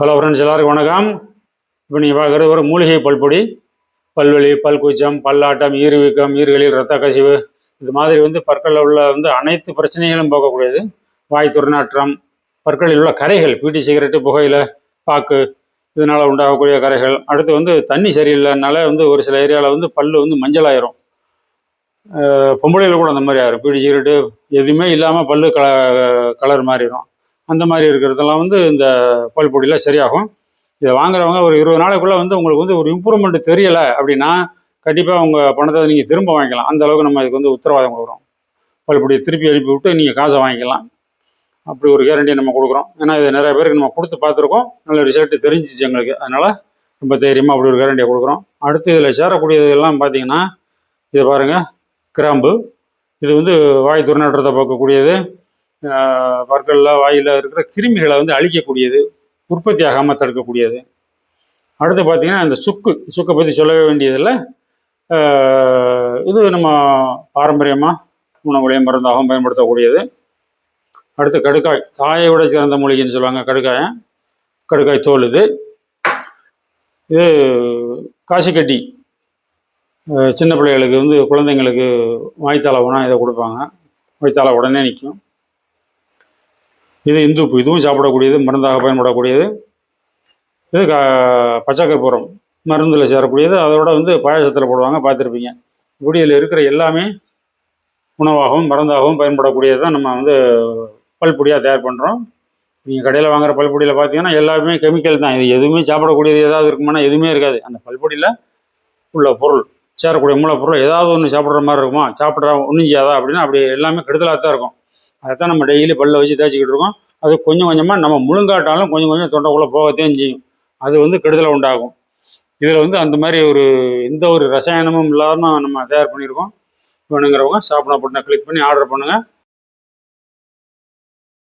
Hello friends, எல்லாருக்கும் வணக்கம். இப்போ நீங்கள் பார்க்குறது ஒரு மூலிகை பல்பொடி. பல்வலி, பல்கூச்சம், பல்லாட்டம், ஈறுவீக்கம், ஈறுகளில் இரத்த கசிவு, இது மாதிரி பற்களில் உள்ள அனைத்து பிரச்சனைகளும் போக்கக்கூடியது. வாய் துர்நாற்றம், பற்களில் உள்ள கரைகள், பீடி சிகரெட்டு, புகையில, பாக்கு, இதனால் உண்டாகக்கூடிய கரைகள். அடுத்து தண்ணி சரியில்லைனால ஒரு சில ஏரியாவில் பல்லு மஞ்சளாயிரும். பொம்பளையில் கூட அந்த மாதிரி ஆயிரும். பீடி சிகரெட்டு எதுவுமே இல்லாமல் பல்லு கலர் மாறிடும். அந்த மாதிரி இருக்கிறதெல்லாம் இந்த பல்பொடியில் சரியாகும். இதை வாங்குறவங்க ஒரு 20 நாளைக்குள்ளே உங்களுக்கு ஒரு இம்ப்ரூவ்மெண்ட் தெரியலை அப்படின்னா கண்டிப்பாக உங்கள் பணத்தை நீங்கள் திரும்ப வாங்கிக்கலாம். அந்த அளவுக்கு நம்ம இதுக்கு உத்தரவாதம் கொடுக்குறோம். பல்பொடியை திருப்பி அனுப்பி விட்டு நீங்கள் காசை வாங்கிக்கலாம். அப்படி ஒரு கேரண்டியை நம்ம கொடுக்குறோம். ஏன்னா இது நிறைய பேருக்கு நம்ம கொடுத்து பார்த்துருக்கோம். நல்ல ரிசல்ட்டு தெரிஞ்சிச்சு எங்களுக்கு. அதனால் ரொம்ப தைரியமாக அப்படி ஒரு கேரண்டியை கொடுக்குறோம். அடுத்து இதில் சேரக்கூடியது எல்லாம் பார்த்தீங்கன்னா, இதை பாருங்கள், கிராம்பு. இது வாய் துர்நாற்றத்தை போக்கக்கூடியது. பற்களில் வாயில் இருக்கிற கிருமிகளை அழிக்கக்கூடியது, உற்பத்தி ஆகாமல் தடுக்கக்கூடியது. அடுத்து பார்த்தீங்கன்னா, இந்த சுக்கை பற்றி சொல்லவே வேண்டியதில்லை. இது நம்ம பாரம்பரியமாக உணவுலையும் மருந்தாகவும் பயன்படுத்தக்கூடியது. அடுத்து கடுக்காய், தாயை விட சிறந்த மூலிகைன்னு சொல்லுவாங்க கடுக்காய் தோல். இது காசிக்கட்டி, சின்ன பிள்ளைகளுக்கு குழந்தைங்களுக்கு வாய்த்தால உணவு இதை கொடுப்பாங்க. வாய்த்தால உடனே நிற்கும். இது இந்துப்பு, இதுவும் சாப்பிடக்கூடியது, மருந்தாக பயன்படக்கூடியது. இது பச்சை கற்பூரம், மருந்தில் சேரக்கூடியது. அதோட பாயசத்தில் போடுவாங்க, பார்த்துருப்பீங்க. இப்படி இதில் இருக்கிற எல்லாமே உணவாகவும் மருந்தாகவும் பயன்படக்கூடியது தான் நம்ம பல்பொடியாக தயார் பண்ணுறோம். நீங்கள் கடையில் வாங்குகிற பல்பொடியில் பார்த்தீங்கன்னா எல்லாமே கெமிக்கல் தான். இது எதுவுமே சாப்பிடக்கூடியது ஏதாவது இருக்குமானா எதுவுமே இருக்காது. அந்த பல்பொடியில் உள்ள பொருள், சேரக்கூடிய மூலப்பொருள் ஏதாவது ஒன்று சாப்பிட்ற மாதிரி இருக்குமா, சாப்பிட்றா ஒன்றும் செய்யாதா அப்படின்னா அப்படி எல்லாமே கெடுதலாக தான் இருக்கும். அதைத்தான் நம்ம டெய்லி பல்ல வச்சு தேய்ச்சிக்கிட்டு இருக்கோம். அது கொஞ்சம் கொஞ்சமாக நம்ம முழுங்காட்டாலும் கொஞ்சம் கொஞ்சம் தொண்டைக்குள்ளே போகத்தையும் செய்யும். அது கெடுதலை உண்டாகும். இதில் அந்த மாதிரி எந்த ஒரு ரசாயனமும் இல்லாமல் நம்ம தயார் பண்ணியிருக்கோம். வேணுங்கிறவங்க ஷாப்னா பட்டனை கிளிக் பண்ணி ஆர்டர் பண்ணுங்கள்.